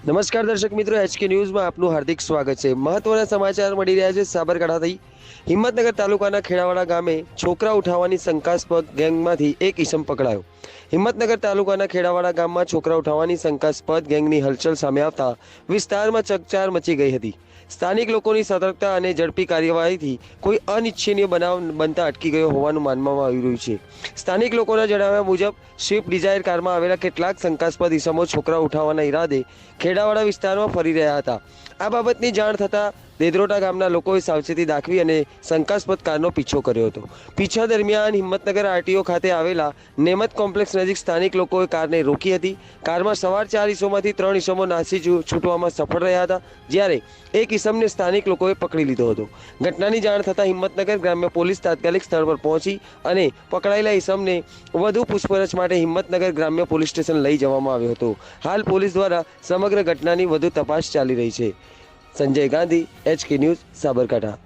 નમસ્કાર દર્શક મિત્રો, એચકે ન્યૂઝમાં આપનું હાર્દિક સ્વાગત છે। મહત્વના સમાચાર મળી રહ્યા છે સાબરકાંઠાથી। હિંમતનગર તાલુકાના ખેડાવાડા ગામે છોકરા ઉઠાવવાની શંકાસ્પદ ગેંગમાંથી એક ઈસમ પકડાયો। હિંમતનગર તાલુકાના ખેડાવાડા ગામમાં છોકરા ઉઠાવવાની શંકાસ્પદ ગેંગની હલચલ સામે આવતા વિસ્તારમાં ચકચાર મચી ગઈ હતી। સ્થાનિક લોકોની સતર્કતા અને ઝડપી કાર્યવાહીથી કોઈ અનિચ્છનીય બનાવ બનતા અટકી ગયો હોવાનું માનવામાં આવી રહ્યું છે। સ્થાનિક લોકોના જણાવ્યા મુજબ સ્વિફ્ટ ડિઝાયર કારમાં આવેલા કેટલાક શંકાસ્પદ ઈસમો છોકરા ઉઠાવવાના ઈરાદે ખેડાવાડા વિસ્તારમાં ફરી રહ્યા હતા। આ બાબતની જાણ થતાં દેદરોટા ગામના લોકોએ સાવચેતી દાખવી અને શંકાસ્પદ કારનો પીછો કર્યો હતો। પીછા દરમિયાન હિંમતનગર આરટીઓ ખાતે આવેલા નેમત કોમ્પ્લેક્સ નજીક સ્થાનિક લોકોએ કારને રોકી હતી। કારમાં સવાર 4 ઈસમોમાંથી 3 ઈસમો નાસી છૂટવામાં સફળ રહ્યા હતા, જ્યારે એક ઈસમને સ્થાનિક લોકોએ પકડી લીધો હતો। ઘટનાની જાણ થતાં હિંમતનગર ગ્રામ્ય પોલીસ તાત્કાલિક સ્થળ પર પહોંચી અને પકડાયેલા ઈસમને વધુ પૂછપરછ માટે હિંમતનગર ગ્રામ્ય પોલીસ સ્ટેશન લઈ જવામાં આવ્યો હતો। હાલ પોલીસ દ્વારા સમગ્ર ઘટનાની વધુ તપાસ ચાલી રહી છે। Sanjay Gandhi, HK news, Sabarkantha.